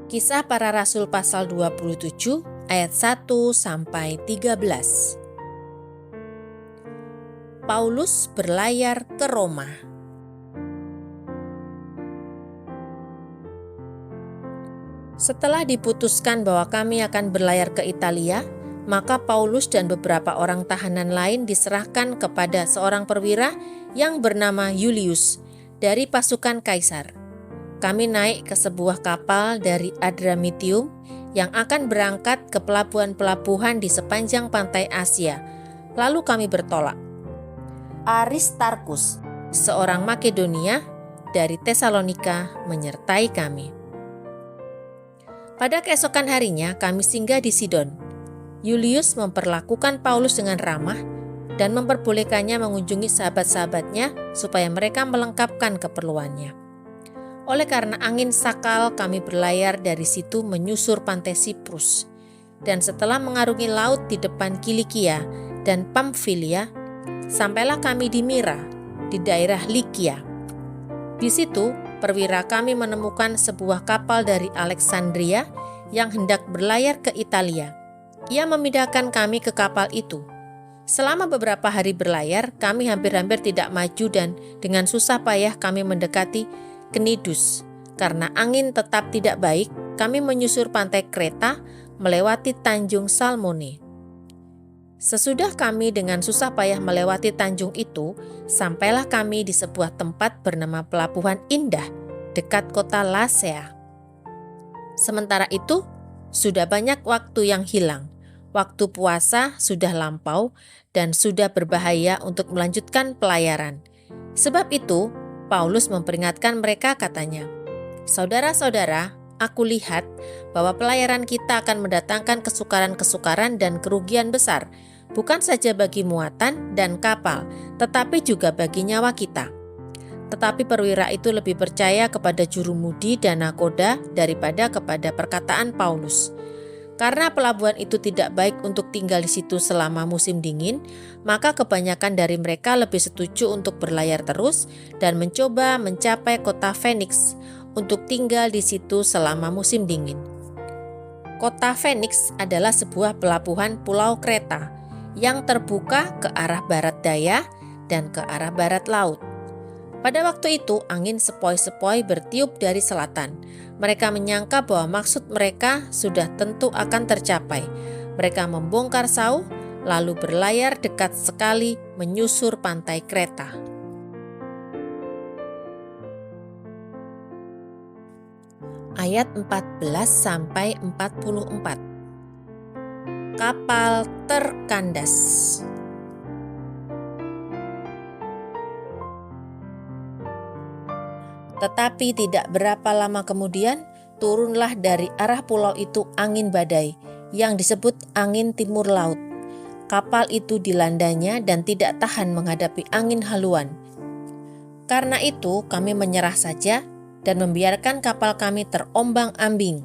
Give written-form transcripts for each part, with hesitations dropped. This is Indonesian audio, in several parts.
Kisah Para Rasul pasal 27 ayat 1-13. Paulus berlayar ke Roma. Setelah diputuskan bahwa kami akan berlayar ke Italia, maka Paulus dan beberapa orang tahanan lain diserahkan kepada seorang perwira yang bernama Julius dari pasukan Kaisar. Kami naik ke sebuah kapal dari Adramitium yang akan berangkat ke pelabuhan-pelabuhan di sepanjang pantai Asia. Lalu kami bertolak. Aristarkus, seorang Makedonia dari Tesalonika, menyertai kami. Pada keesokan harinya kami singgah di Sidon. Julius memperlakukan Paulus dengan ramah dan memperbolehkannya mengunjungi sahabat-sahabatnya supaya mereka melengkapkan keperluannya. Oleh karena angin sakal, kami berlayar dari situ menyusur pantai Siprus. Dan setelah mengarungi laut di depan Kilikia dan Pamfilia, sampailah kami di Mira, di daerah Likia. Di situ, perwira kami menemukan sebuah kapal dari Alexandria yang hendak berlayar ke Italia. Ia memindahkan kami ke kapal itu. Selama beberapa hari berlayar, kami hampir-hampir tidak maju dan dengan susah payah kami mendekati Knidus. Karena angin tetap tidak baik, kami menyusur pantai Kreta melewati Tanjung Salmone. Sesudah kami dengan susah payah melewati tanjung itu, sampailah kami di sebuah tempat bernama Pelabuhan Indah dekat kota Lasea. Sementara itu, sudah banyak waktu yang hilang. Waktu puasa sudah lampau dan sudah berbahaya untuk melanjutkan pelayaran. Sebab itu, Paulus memperingatkan mereka, katanya, "Saudara-saudara, aku lihat bahwa pelayaran kita akan mendatangkan kesukaran-kesukaran dan kerugian besar, bukan saja bagi muatan dan kapal, tetapi juga bagi nyawa kita." Tetapi perwira itu lebih percaya kepada jurumudi dan nakoda daripada kepada perkataan Paulus. Karena pelabuhan itu tidak baik untuk tinggal di situ selama musim dingin, maka kebanyakan dari mereka lebih setuju untuk berlayar terus dan mencoba mencapai kota Phoenix untuk tinggal di situ selama musim dingin. Kota Phoenix adalah sebuah pelabuhan pulau Kreta yang terbuka ke arah barat daya dan ke arah barat laut. Pada waktu itu, angin sepoi-sepoi bertiup dari selatan. Mereka menyangka bahwa maksud mereka sudah tentu akan tercapai. Mereka membongkar sauh, lalu berlayar dekat sekali menyusur pantai Kreta. Ayat 14-44. Kapal terkandas. Tetapi tidak berapa lama kemudian, turunlah dari arah pulau itu angin badai, yang disebut angin timur laut. Kapal itu dilandanya dan tidak tahan menghadapi angin haluan. Karena itu kami menyerah saja dan membiarkan kapal kami terombang-ambing.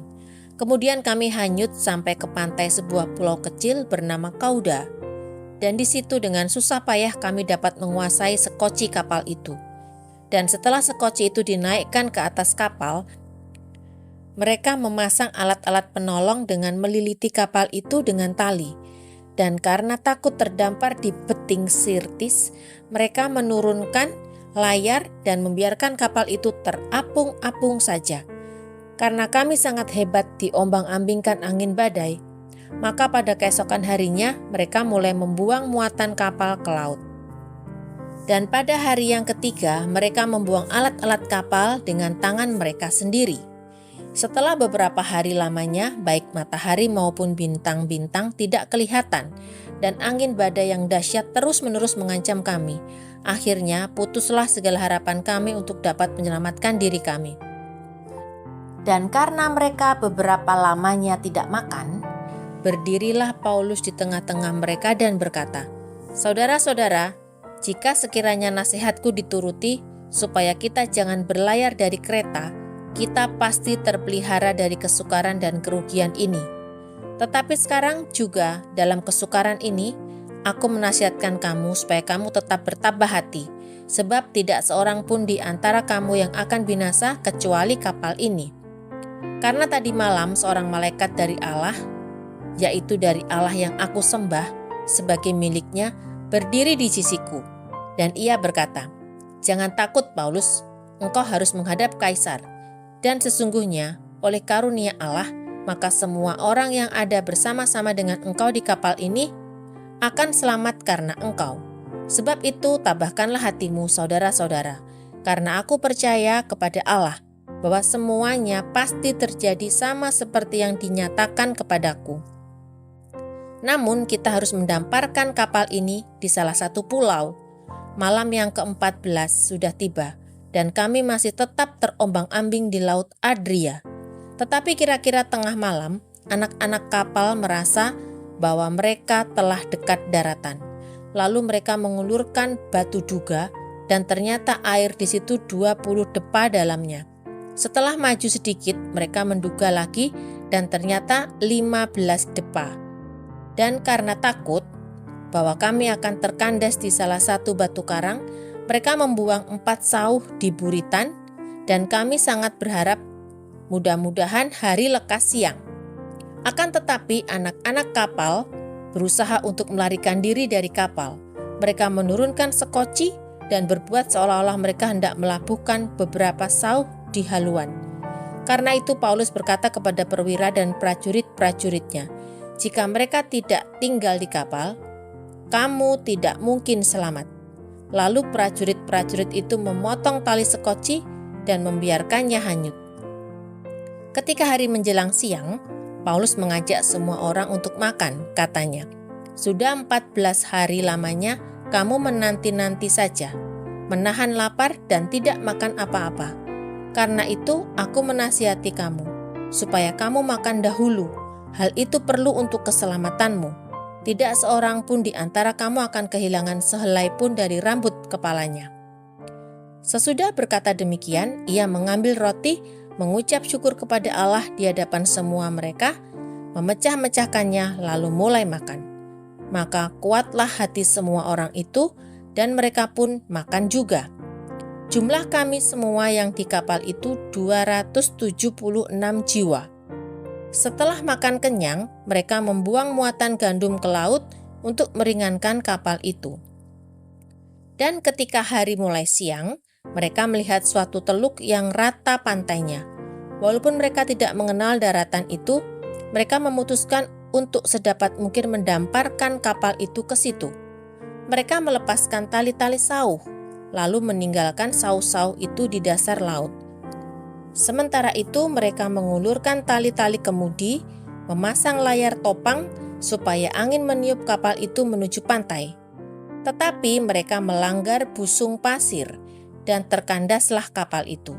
Kemudian kami hanyut sampai ke pantai sebuah pulau kecil bernama Kauda. Dan di situ dengan susah payah kami dapat menguasai sekoci kapal itu. Dan setelah sekoci itu dinaikkan ke atas kapal, mereka memasang alat-alat penolong dengan meliliti kapal itu dengan tali. Dan karena takut terdampar di beting Sirtis, mereka menurunkan layar dan membiarkan kapal itu terapung-apung saja. Karena kami sangat hebat diombang-ambingkan angin badai, maka pada keesokan harinya mereka mulai membuang muatan kapal ke laut. Dan pada hari yang ketiga, mereka membuang alat-alat kapal dengan tangan mereka sendiri. Setelah beberapa hari lamanya, baik matahari maupun bintang-bintang tidak kelihatan, dan angin badai yang dahsyat terus-menerus mengancam kami. Akhirnya, putuslah segala harapan kami untuk dapat menyelamatkan diri kami. Dan karena mereka beberapa lamanya tidak makan, berdirilah Paulus di tengah-tengah mereka dan berkata, "Saudara-saudara, jika sekiranya nasihatku dituruti, supaya kita jangan berlayar dari Kreta, kita pasti terpelihara dari kesukaran dan kerugian ini. Tetapi sekarang juga dalam kesukaran ini, aku menasihatkan kamu supaya kamu tetap bertabah hati, sebab tidak seorang pun di antara kamu yang akan binasa kecuali kapal ini. Karena tadi malam seorang malaikat dari Allah, yaitu dari Allah yang aku sembah sebagai miliknya, berdiri di sisiku. Dan ia berkata, "Jangan takut Paulus, engkau harus menghadap Kaisar. Dan sesungguhnya oleh karunia Allah, maka semua orang yang ada bersama-sama dengan engkau di kapal ini akan selamat karena engkau. Sebab itu tabahkanlah hatimu saudara-saudara, karena aku percaya kepada Allah bahwa semuanya pasti terjadi sama seperti yang dinyatakan kepadaku. Namun kita harus mendamparkan kapal ini di salah satu pulau. Malam yang ke-14 sudah tiba, dan kami masih tetap terombang-ambing di Laut Adria. Tetapi kira-kira tengah malam, anak-anak kapal merasa bahwa mereka telah dekat daratan. Lalu mereka mengulurkan batu duga, dan ternyata air di situ 20 depa dalamnya. Setelah maju sedikit, mereka menduga lagi, dan ternyata 15 depa. Dan karena takut bahwa kami akan terkandas di salah satu batu karang, mereka membuang 4 sauh di buritan, dan kami sangat berharap mudah-mudahan hari lekas siang. Akan tetapi anak-anak kapal berusaha untuk melarikan diri dari kapal. Mereka menurunkan sekoci dan berbuat seolah-olah mereka hendak melabuhkan beberapa sauh di haluan. Karena itu Paulus berkata kepada perwira dan prajurit-prajuritnya, "Jika mereka tidak tinggal di kapal, kamu tidak mungkin selamat." Lalu prajurit-prajurit itu memotong tali sekoci dan membiarkannya hanyut. Ketika hari menjelang siang, Paulus mengajak semua orang untuk makan, katanya, "Sudah 14 hari lamanya kamu menanti-nanti saja, menahan lapar dan tidak makan apa-apa. Karena itu aku menasihati kamu, supaya kamu makan dahulu. Hal itu perlu untuk keselamatanmu. Tidak seorang pun di antara kamu akan kehilangan sehelai pun dari rambut kepalanya." Sesudah berkata demikian, ia mengambil roti, mengucap syukur kepada Allah di hadapan semua mereka, memecah-mecahkannya lalu mulai makan. Maka kuatlah hati semua orang itu, dan mereka pun makan juga. Jumlah kami semua yang di kapal itu 276 jiwa. Setelah makan kenyang, mereka membuang muatan gandum ke laut untuk meringankan kapal itu. Dan ketika hari mulai siang, mereka melihat suatu teluk yang rata pantainya. Walaupun mereka tidak mengenal daratan itu, mereka memutuskan untuk sedapat mungkin mendamparkan kapal itu ke situ. Mereka melepaskan tali-tali sauh, lalu meninggalkan sauh-sauh itu di dasar laut. Sementara itu mereka mengulurkan tali-tali kemudi, memasang layar topang supaya angin meniup kapal itu menuju pantai. Tetapi mereka melanggar busung pasir dan terkandaslah kapal itu.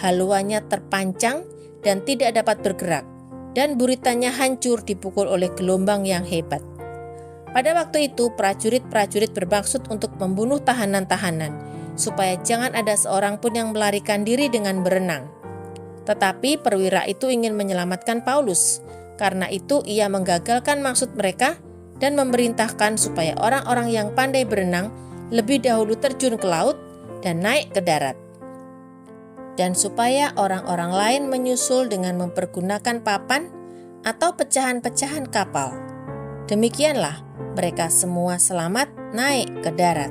Haluannya terpancang dan tidak dapat bergerak, dan buritannya hancur dipukul oleh gelombang yang hebat. Pada waktu itu prajurit-prajurit bermaksud untuk membunuh tahanan-tahanan, supaya jangan ada seorang pun yang melarikan diri dengan berenang. Tetapi perwira itu ingin menyelamatkan Paulus. Karena itu ia menggagalkan maksud mereka dan memerintahkan supaya orang-orang yang pandai berenang lebih dahulu terjun ke laut dan naik ke darat. Dan supaya orang-orang lain menyusul dengan mempergunakan papan atau pecahan-pecahan kapal. Demikianlah mereka semua selamat naik ke darat.